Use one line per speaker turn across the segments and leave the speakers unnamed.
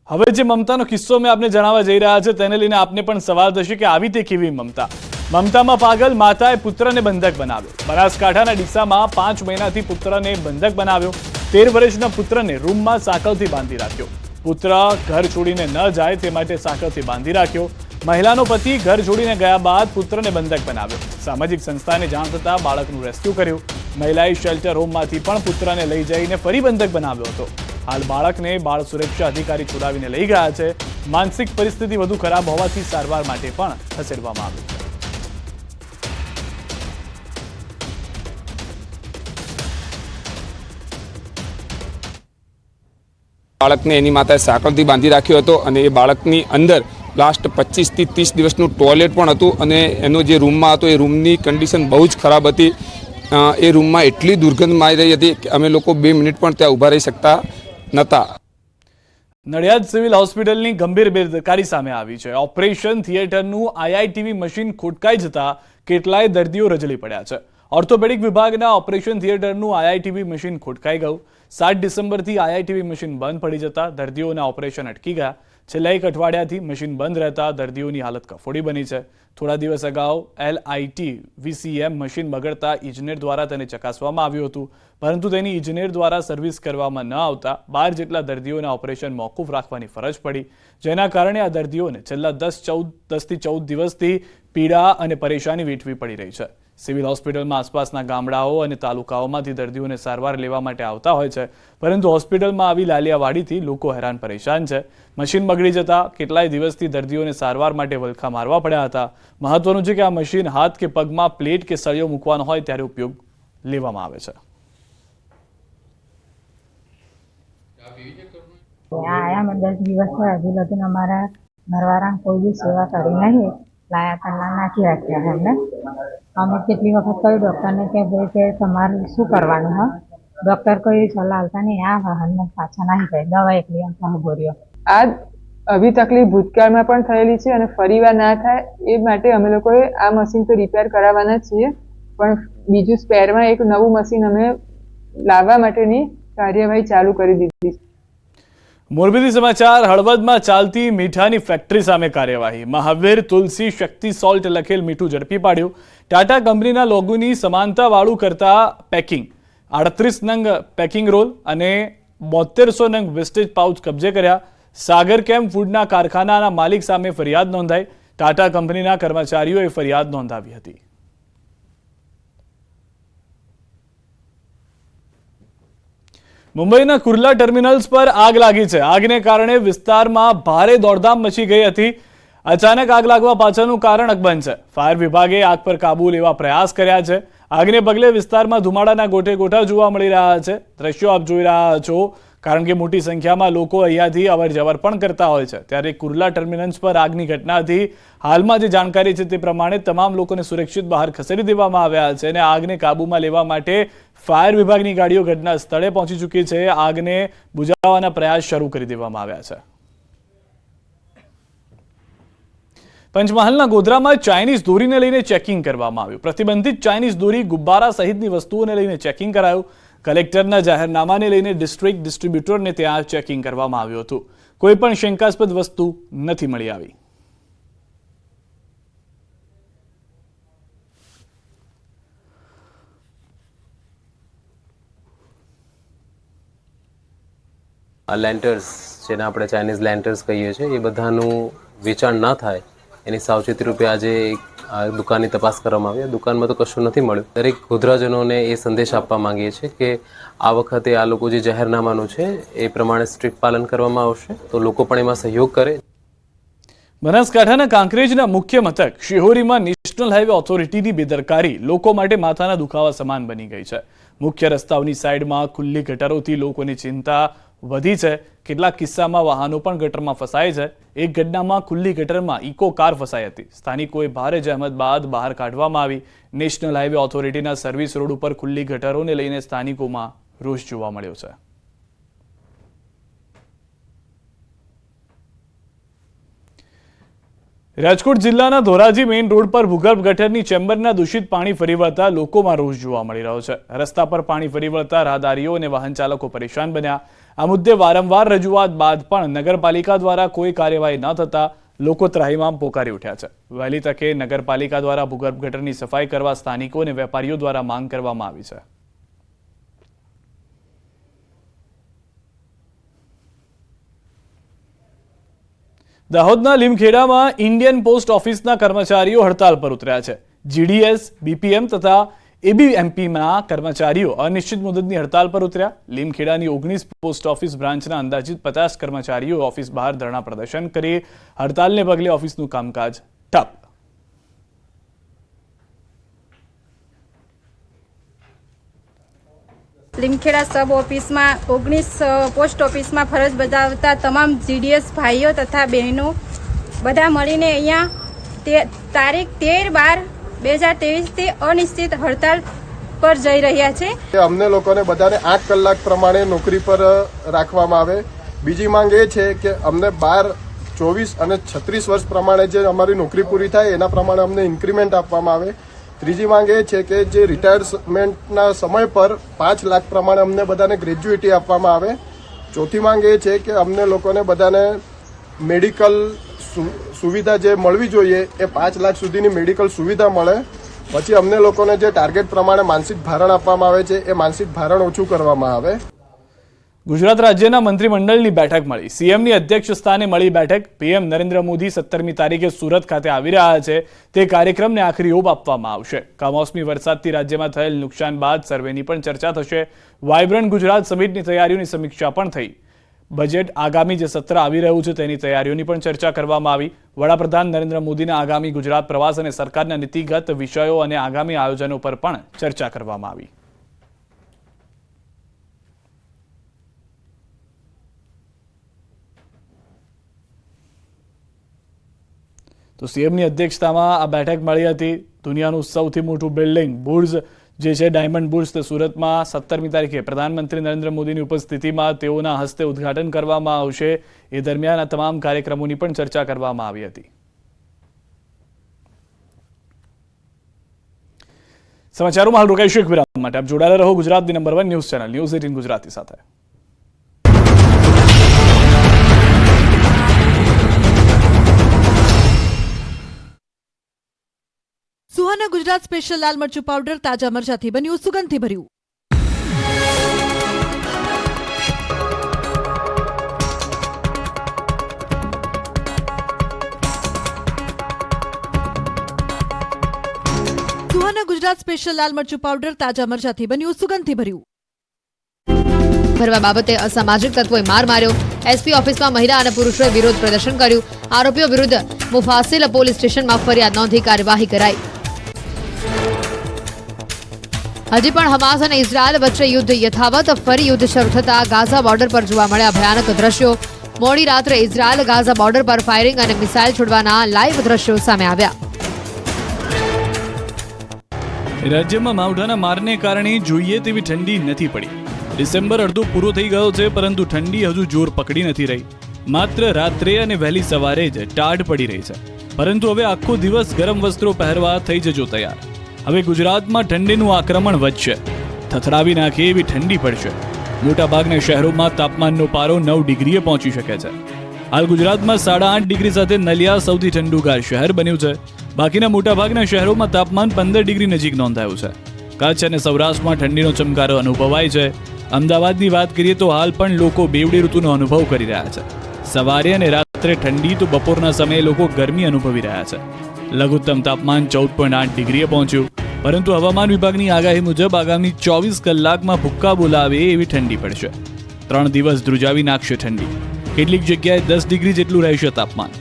હવે જે મમતાનો કિસ્સો મેં આપને જણાવવા જઈ રહ્યા છે તેને લઈને આપને પણ સવાલ થશે કે આવી તે કેવી મમતા। મમતામાં પાગલ માતાએ પુત્રને બંધક બનાવ્યો। બનાસકાંઠાના ડીસામાં 5 મહિનાથી પુત્રને બંધક બનાવ્યો। 13 વર્ષના પુત્રને રૂમમાં સાંકળથી બાંધી રાખ્યો। પુત્ર ઘર છોડીને ન જાય તે માટે સાંકળથી બાંધી રાખ્યો। મહિલાનો પતિ ઘર છોડીને ગયા બાદ પુત્રને બંધક બનાવ્યો। સામાજિક સંસ્થાને જાણ થતાં બાળકનું રેસ્ક્યુ કર્યું। મહિલાએ શેલ્ટર હોમમાંથી પણ પુત્રને લઈ જઈને ફરી બંધક બનાવ્યો હતો। હાલ બાળકને બાળ સુરક્ષા અધિકારી છોડાવીને લઈ ગયા છે। માનસિક પરિસ્થિતિ વધુ ખરાબ હોવાથી સારવાર માટે પણ ખસેડવામાં આવ્યું છે।
બાળકને એની માતાએ સાંકળથી બાંધી રાખ્યો હતો અને એ બાળકની અંદર લાસ્ટ 25 થી 30 દિવસનું ટોયલેટ પણ હતું અને એનો જે રૂમમાં હતો એ રૂમની કન્ડિશન બહુ જ ખરાબ હતી। એ રૂમમાં એટલી દુર્ગંધ મારી રહી હતી કે અમે લોકો 2 મિનિટ પણ ત્યાં ઊભા રહી શકતા નહોતા।
નડિયાદ સિવિલ હોસ્પિટલની ગંભીર બેદરકારી સામે આવી છે। ઓપરેશન થિયેટરનું આઈઆઈટીવી મશીન ખોટકાઈ જતા કેટલાય દર્દીઓ રજળી પડ્યા છે। ઓર્થોપેડિક વિભાગના ઓપરેશન થિયેટરનું આઈઆઈટીવી મશીન ખોટકાઈ ગયું। 7 ડિસેમ્બરથી આઈઆઈટીવી મશીન બંધ પડી જતા દર્દીઓના ઓપરેશન અટકી ગયા। છેલ્લા 1 અઠવાડિયાથી મશીન બંધ રહેતા દર્દીઓની હાલત કફોડી બની છે। થોડા દિવસ અગાઉ એલઆઈટી વીસીએમ મશીન બગડતા ઇજનેર દ્વારા તેને ચકાસવામાં આવ્યું હતું, પરંતુ તેની ઇજનેર દ્વારા સર્વિસ કરવામાં ન આવતા 12 જેટલા દર્દીઓના ઓપરેશન મોકૂફ રાખવાની ફરજ પડી, જેના કારણે આ દર્દીઓને છેલ્લા 10 થી 14 દિવસથી પીડા અને પરેશાની વેઠવી પડી રહી છે। સિવિલ હોસ્પિટલમાં આસપાસના ગામડાઓ અને તાલુકાઓમાંથી દર્દીઓને સારવાર લેવા માટે આવતા હોય છે, પરંતુ હોસ્પિટલમાં આવી લાલિયાવાડીથી લોકો હેરાન પરેશાન છે। મશીન બગડી જતા કેટલાય દિવસથી દર્દીઓને સારવાર માટે વલખા મારવા પડ્યા હતા। મહત્વનું છે કે આ મશીન હાથ કે પગમાં પ્લેટ કે સળિયો મૂકવાનો હોય ત્યારે ઉપયોગ લેવામાં આવે છે।
आया मैं 10 दिवस में अभी लगे हमारा घरवाला कोई भी सेवा करी नहीं लाया करना नाखी रख्या है हमने अमे કેટલી વખત કહ્યું ડૉક્ટરને કે ભાઈ કે તમારે શું કરવાનું હોય। ડૉક્ટર કોઈ સલાહ આપતા નહીં, આ વાહનને પાછા નહીં જાય, દવા એકલી આપતા ઉભો રહ્યો।
આ આવી તકલીફ ભૂતકાળમાં પણ થયેલી છે અને ફરીવાર ના થાય એ માટે અમે લોકોએ આ મશીન તો રિપેર કરાવવાના છીએ, પણ બીજું સ્પેરમાં એક નવું મશીન અમે લાવવા માટેની કાર્યવાહી ચાલુ કરી દીધી છે।
મોરબીથી સમાચાર। હળવદમાં ચાલતી મીઠાની ફેક્ટરી સામે કાર્યવાહી। મહાવીર તુલસી શક્તિ સોલ્ટ લખેલ મીઠું ઝડપી પાડ્યું। ટાટા કંપનીના લોગોની સમાનતાવાળું કરતા પેકિંગ 38 નંગ પેકિંગ રોલ અને 7200 નંગ વેસ્ટેજ પાઉચ કબજે કર્યા। સાગર કેમ્પ ફૂડના કારખાનાના માલિક સામે ફરિયાદ નોંધાઈ। ટાટા કંપનીના કર્મચારીઓએ ફરિયાદ નોંધાવી હતી। મુંબઈના કુર્લા ટર્મિનલ્સ પર આગ લાગી છે। આગને કારણે વિસ્તારમાં ભારે દોડધામ મચી ગઈ હતી। અચાનક આગ લાગવા પાછળનું કારણ અકબંધ છે। ફાયર વિભાગે આગ પર કાબુ લેવા પ્રયાસ કર્યા છે। આગને પગલે વિસ્તારમાં ધુમાડાના ગોટે ગોટા જોવા મળી રહ્યા છે। દ્રશ્યો આપ જોઈ રહ્યા છો, કારણ કે મોટી સંખ્યામાં લોકો અહીંયાથી અવર જવર પણ કરતા હોય છે। ત્યારે કુર્લા ટર્મિનલ્સ પર આગની ઘટનાથી હાલમાં જે જાણકારી છે તે પ્રમાણે તમામ લોકોને સુરક્ષિત બહાર ખસેડી દેવામાં આવ્યા છે અને આગને કાબૂમાં લેવા માટે ફાયર વિભાગની ગાડીઓ ઘટના સ્થળે પહોંચી ચૂકી છે। આગને બુઝાવવાના પ્રયાસ શરૂ કરી દેવામાં આવ્યા છે। પંચમહાલના ગોધરામાં ચાઇનીઝ દોરીને લઈને ચેકિંગ કરવામાં આવ્યું। પ્રતિબંધિત ચાઇનીઝ દોરી, ગુબ્બારા સહિતની વસ્તુઓને લઈને ચેકિંગ કરાયું। કલેક્ટરના જાહેરનામાને લઈને ડિસ્ટ્રિક્ટ ડિસ્ટ્રીબ્યુટરને ત્યાં ચેકિંગ કરવામાં આવ્યું હતું। કોઈ પણ શંકાસ્પદ વસ્તુ નથી મળી આવી।
આ લેન્ટર્સ જેને આપણે ચાઇનીઝ લેન્ટર્સ કહીએ છીએ એ બધાનું વેચાણ ના થાય એની સાવચેતી રૂપે આજે આ દુકાનની તપાસ કરવામાં આવી। દુકાનમાં તો કશું નથી મળ્યું। દરેક ગોધરાજનોને એ સંદેશ આપવા માંગીએ છીએ કે આ વખતે આ લોકો જે જાહેરનામાનું છે એ પ્રમાણે સ્ટ્રિક્ટ પાલન કરવામાં આવશે, તો લોકો પણ એમાં સહયોગ કરે।
બનાસકાંઠાના કાંકરેજના મુખ્ય મથક શિહોરીમાં નેશનલ હાઈવે ઓથોરિટીની બેદરકારી લોકો માટે માથાના દુખાવા સમાન બની ગઈ છે। મુખ્ય રસ્તાઓની સાઈડમાં ખુલ્લી ગટરોથી લોકોની ચિંતા વધી છે। કેટલાક કિસ્સામાં વાહનો પણ ગટરમાં ફસાય છે। એક ઘટનામાં ખુલ્લી ગટરમાં ઇકો કાર ફસાઈ હતી। સ્થાનિકોએ ભારે જહેમત બાદ બહાર કાઢવામાં આવી। નેશનલ હાઈવે ઓથોરિટીના સર્વિસ રોડ ઉપર ખુલ્લી ગટરોને લઈને સ્થાનિકોમાં રોષ જોવા મળ્યો છે। રાજકોટ જિલ્લાના ધોરાજી મેઇન રોડ પર ભૂગર્ભ ગટરની ચેમ્બરના દૂષિત પાણી ફરી વળતા લોકોમાં રોષ જોવા મળી રહ્યો છે। રસ્તા પર પાણી ફરી વળતા રાહદારીઓ અને વાહન ચાલકો પરેશાન બન્યા। આ મુદ્દે વારંવાર રજૂઆત બાદ પણ નગરપાલિકા દ્વારા કોઈ કાર્યવાહી ન થતા લોકો ત્રાહિમામ પોકારી ઉઠ્યા છે. વહેલી તકે નગરપાલિકા દ્વારા ભૂગર્ભ ગટરની સફાઈ કરવા સ્થાનિકો અને વેપારીઓ દ્વારા માંગ કરવામાં આવી છે. દાહોદના લીમખેડામાં ઇન્ડિયન પોસ્ટ ઓફિસના કર્મચારીઓ હડતાલ પર ઉતર્યા છે. જીડીએસ, બીપીએમ તથા એબીએમપીના કર્મચારીઓ અનિશ્ચિત મુદતની હડતાલ પર ઉતર્યા. લીમખેડાની 19 પોસ્ટ ઓફિસ બ્રાન્ચના અંદાજિત 50 કર્મચારીઓ ઓફિસ બહાર ધરણા પ્રદર્શન કરી હડતાલને પગલે ઓફિસનું કામકાજ ઠપ.
લીમખેડા સબ ઓફિસમાં 19 પોસ્ટ ઓફિસમાં ફરજ બજાવતા તમામ જીડીએસ ભાઈઓ તથા બહેનો બધા મળીને અહીંયા તારીખ 13/12/2023થી અનિશ્ચિત હડતાલ પર જઈ રહ્યા છે.
અમને લોકોને બધાને 8 કલાક પ્રમાણે નોકરી પર રાખવામાં આવે. બીજી માંગ એ છે કે અમને 12, 24 અને 36 વર્ષ પ્રમાણે જે અમારી નોકરી પૂરી થાય એના પ્રમાણે અમને ઇન્ક્રીમેન્ટ આપવામાં આવે. ત્રીજી માંગ એ છે કે જે રિટાયરમેન્ટના સમય પર 5 લાખ પ્રમાણે અમને બધાને ગ્રેજ્યુએટી આપવામાં આવે. ચોથી માંગ એ છે કે અમને લોકોને બધાને મેડિકલ સુવિધા જે મળવી જોઈએ એ 5 લાખ સુધીની મેડિકલ સુવિધા મળે. પછી અમને લોકોને જે ટાર્ગેટ પ્રમાણે માનસિક ભારણ આપવામાં આવે છે એ માનસિક ભારણ ઓછું કરવામાં આવે.
ગુજરાત રાજ્યના મંત્રીમંડળની બેઠક મળી. સીએમની અધ્યક્ષ સ્થાને મળી બેઠક. પીએમ નરેન્દ્ર મોદી 17મી તારીખે સુરત ખાતે આવી રહ્યા છે. તે કાર્યક્રમને આખરી ઓપ આપવામાં આવશે. કમોસમી વરસાદથી રાજ્યમાં થયેલ નુકસાન બાદ સર્વેની પણ ચર્ચા થશે. વાઇબ્રન્ટ ગુજરાત સમિટની તૈયારીઓની સમીક્ષા પણ થઈ. બજેટ આગામી જે સત્ર આવી રહ્યું છે તેની તૈયારીઓની પણ ચર્ચા કરવામાં આવી. વડાપ્રધાન નરેન્દ્ર મોદીના આગામી ગુજરાત પ્રવાસ અને સરકારના નીતિગત વિષયો અને આગામી આયોજનો પર પણ ચર્ચા કરવામાં આવી. તો સીએમની અધ્યક્ષતામાં આ બેઠક મળી હતી. દુનિયાનું સૌથી મોટું બિલ્ડિંગ બુર્જ જે છે ડાયમંડ બુર્જ તે સુરતમાં 17મી તારીખે પ્રધાનમંત્રી નરેન્દ્ર મોદીની ઉપસ્થિતિમાં તેઓના હસ્તે ઉદ્ઘાટન કરવામાં આવશે. એ દરમિયાન આ તમામ કાર્યક્રમોની પણ ચર્ચા કરવામાં આવી હતી. સમાચારોમાં હાલ રોકાઈશું એક વિરામ માટે. આપ જોડાયેલા રહો ગુજરાતની number 1 news channel news 18 Gujarati સાથે.
સુહાના ગુજરાત સ્પેશિયલ લાલ મરચું પાવડર તાજા મરચાથી બન્યું સુગંધથી ભર્યું. સુહાના ગુજરાત સ્પેશિયલ લાલ મરચું પાવડર તાજા મરચાથી બન્યું સુગંધથી ભર્યું.
ભરવા બાબતે અસામાજિક તત્વોએ માર માર્યો. એસપી ઓફિસમાં મહિલા અને પુરુષોએ વિરોધ પ્રદર્શન કર્યું. આરોપીઓ વિરુદ્ધ મુફાસિલ પોલીસ સ્ટેશનમાં ફરિયાદ નોંધી કાર્યવાહી કરાઈ. હજી પણ હમાસ અને ઇઝરાયલ વચ્ચે યુદ્ધ યથાવત. ફરી યુદ્ધ શરૂ થતા ગાઝા બોર્ડર પર જોવા મળ્યા ભયાનક દ્રશ્યો. મોડી રાત્રે ઇઝરાયલ ગાઝા બોર્ડર પર ફાયરિંગ અને મિસાઇલ છોડવાના લાઈવ દ્રશ્યો સામે આવ્યા.
રાજ્યમાં માવઠાના મારને કારણે જોઈએ તેવી ઠંડી નથી પડી. ડિસેમ્બર અડધો પૂરો થઈ ગયો છે, પરંતુ ઠંડી હજુ જોર પકડી નથી રહી. માત્ર રાત્રે અને વહેલી સવારે જ ટાઢ પડી રહી છે. પરંતુ હવે આખો દિવસ ગરમ વસ્ત્રો પહેરવા થઈ જજો તૈયાર. હવે ગુજરાતમાં ઠંડીનું આક્રમણ વધશે. થથડાવી નાખે એવી ઠંડી પડશે. મોટાભાગના શહેરોમાં તાપમાનનો પારો 9 ડિગ્રીએ પહોંચી શકે છે. હાલ ગુજરાતમાં 8.5 ડિગ્રી સાથે નલિયા સૌથી ઠંડુગાર શહેર બન્યું છે. બાકીના મોટાભાગના શહેરોમાં તાપમાન 15 ડિગ્રી નજીક નોંધાયું છે. કચ્છ અને સૌરાષ્ટ્રમાં ઠંડીનો ચમકારો અનુભવાય છે. અમદાવાદની વાત કરીએ તો હાલ પણ લોકો બેવડી ઋતુનો અનુભવ કરી રહ્યા છે. સવારે અને રાત્રે ઠંડી તો બપોરના સમયે લોકો ગરમી અનુભવી રહ્યા છે. લઘુત્તમ તાપમાન 14.8 ડિગ્રીએ પહોંચ્યું. પરંતુ હવામાન વિભાગની આગાહી મુજબ આગામી 24 કલાકમાં ભૂક્કા બોલાવે એવી ઠંડી પડશે. 3 દિવસ ધ્રુજાવી નાખશે ઠંડી. કેટલીક જગ્યાએ 10 ડિગ્રી જેટલું રહેશે તાપમાન.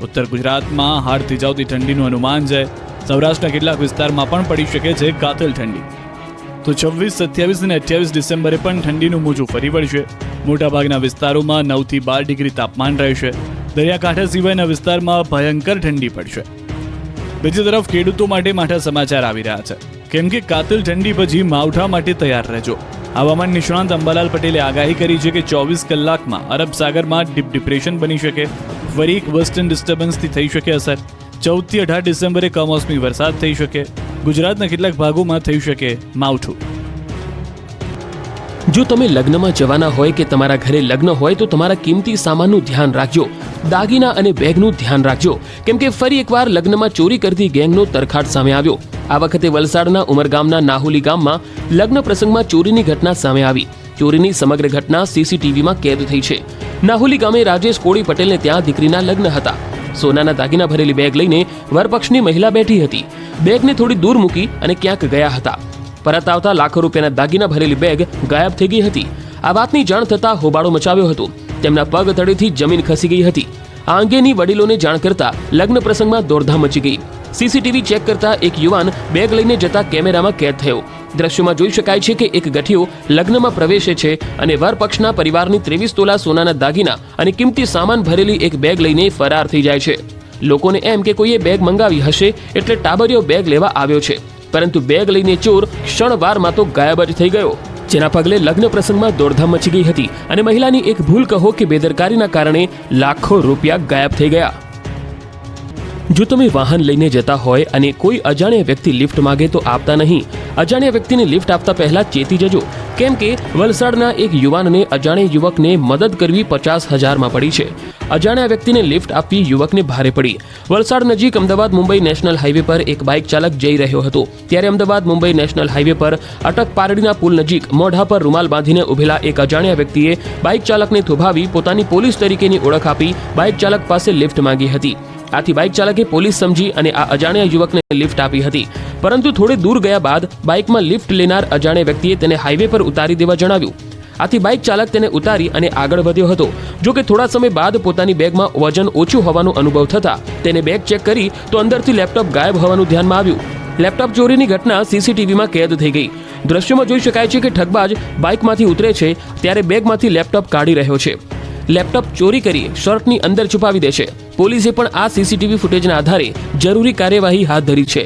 ઉત્તર ગુજરાતમાં હાડ થીજાવતી ઠંડીનું અનુમાન છે. સૌરાષ્ટ્રના કેટલાક વિસ્તારમાં પણ પડી શકે છે કાતિલ ઠંડી. તો 26, 27 અને 28 ડિસેમ્બરે પણ ઠંડીનું મોજું ફરી વળશે. મોટાભાગના વિસ્તારોમાં 9 થી 12 ડિગ્રી તાપમાન રહેશે. દરિયાકાંઠા સિવાયના વિસ્તારમાં ભયંકર ઠંડી પડશે. બીજી તરફ ખેડૂતો માટે માઠા સમાચાર આવી રહ્યા છે. કેમ કે કાતિલ ઠંડી પછી માવઠા માટે તૈયાર રહેજો. હવામાન નિષ્ણાંત અંબાલાલ પટેલે આગાહી કરી છે કે 24 કલાકમાં અરબ સાગરમાં ડીપ ડિપ્રેશન બની શકે. ફરી એક વેસ્ટર્ન ડિસ્ટર્બન્સથી થઈ શકે અસર. 14 થી 18 ડિસેમ્બરે કમોસમી વરસાદ થઈ શકે. ગુજરાતના કેટલાક ભાગોમાં થઈ શકે માવઠું.
જો તમે લગ્નમાં જવાના હોય કે તમારા ઘરે લગ્ન હોય તો તમારા કિંમતી સામાનનું ધ્યાન રાખજો. દાગીના અને બેગનું ધ્યાન રાખજો, કેમ કે ફરી એકવાર લગ્નમાં ચોરી કરતી ગેંગનો તરખાટ સામે આવ્યો. આ વખતે વલસાડના ઉમરગામના નાહુલી ગામમાં લગ્ન પ્રસંગમાં ચોરીની ઘટના સામે આવી. ચોરીની સમગ્ર ઘટના સીસીટીવીમાં કેદ થઈ છે. નાહુલી ગામે રાજેશ કોળી પટેલને ત્યાં દીકરીના લગ્ન હતા. સોનાના દાગીના ભરેલી બેગ લઈને વરપક્ષની મહિલા બેઠી હતી. બેગને થોડી દૂર મૂકી અને ક્યાંક ગયા હતા. પરત આવતા લાખો રૂપિયાના દાગીના ભરેલી બેગ ગાયબ થઈ ગઈ હતી. આ વાતની જાણ થતાં હોબાળો મચાવ્યો હતો. તેમના પગ તળેથી જમીન ખસી ગઈ હતી. આ અંગેની વડીલોને જાણ કરતા લગ્ન પ્રસંગમાં દોડધામ મચી ગઈ. સીસીટીવી ચેક કરતા એક યુવાન બેગ લઈને જતા કેમેરામાં કેદ થયો. દ્રશ્યોમાં જોઈ શકાય છે કે એક ગઠિયો લગ્નમાં પ્રવેશે છે અને વરપક્ષના પરિવારની 23 તોલા સોનાના દાગીના અને કિંમતી સામાન ભરેલી એક બેગ લઈને ફરાર થઈ જાય છે. લોકોને એમ કે કોઈએ બેગ મંગાવી હશે એટલે ટાબરિયો બેગ લેવા આવ્યો છે, પરંતુ બેગ લઈને ચોર ક્ષણવારમાં તો ગાયબ જ થઈ ગયો. જેના પગલે લગ્ન પ્રસંગમાં દોડધામ મચી ગઈ હતી અને મહિલાની એક ભૂલ કહો કે બેદરકારીના કારણે લાખો રૂપિયા ગાયબ થઈ ગયા. જો તમે વાહન લઈને જતા હોય અને કોઈ અજાણ્યા વ્યક્તિ લિફ્ટ માંગે તો આપતા નહીં. અજાણ્યા વ્યક્તિને લિફ્ટ આપતા પહેલા ચેતી જજો, કેમ કે વલસાડના એક યુવાનને અજાણ્યા યુવકને મદદ કરવી 50,000માં પડી છે. અજાણ્યા વ્યક્તિને લિફ્ટ આપવી યુવકને ભારે પડી. વલસાડ નજીક અમદાવાદ મુંબઈ નેશનલ હાઈવે પર એક બાઇક ચાલક જઈ રહ્યો હતો, ત્યારે અમદાવાદ મુંબઈ નેશનલ હાઈવે પર અટક પારડીના પુલ નજીક મોઢા પર રૂમાલ બાંધીને ઉભેલા એક અજાણ્યા વ્યક્તિએ બાઇક ચાલકને થોભાવી પોતાની પોલીસ તરીકેની ઓળખ આપી બાઇક ચાલક પાસે લિફ્ટ માંગી હતી. આથી બાઇક ચાલકે પોલીસ સમજી અને આ અજાણ્યા યુવકને લિફ્ટ આપી હતી. પરંતુ થોડે દૂર ગયા બાદ બાઇકમાં લિફ્ટ લેનાર અજાણ્યા વ્યક્તિએ તેને હાઈવે પર ઉતારી દેવા જણાવ્યું. આથી બાઇક ચાલક તેને ઉતારી અને આગળ વધ્યો હતો. જો કે થોડા સમય બાદ પોતાની બેગમાં વજન ઓછું હોવાનો અનુભવ થતા તેને બેગ ચેક કરી તો અંદરથી લેપટોપ ગાયબ હોવાનું ધ્યાનમાં આવ્યું. લેપટોપ ચોરીની ઘટના સીસીટીવીમાં કેદ થઈ ગઈ. દ્રશ્યોમાં જોઈ શકાય છે કે ઠગબાજ બાઇકમાંથી ઉતરે છે ત્યારે બેગમાંથી લેપટોપ કાઢી રહ્યો છે. લેપટોપ ચોરી કરી શર્ટની અંદર છુપાવી દે છે. પોલીસે પણ આ સીસીટીવી ફૂટેજના આધારે જરૂરી કાર્યવાહી હાથ ધરી છે.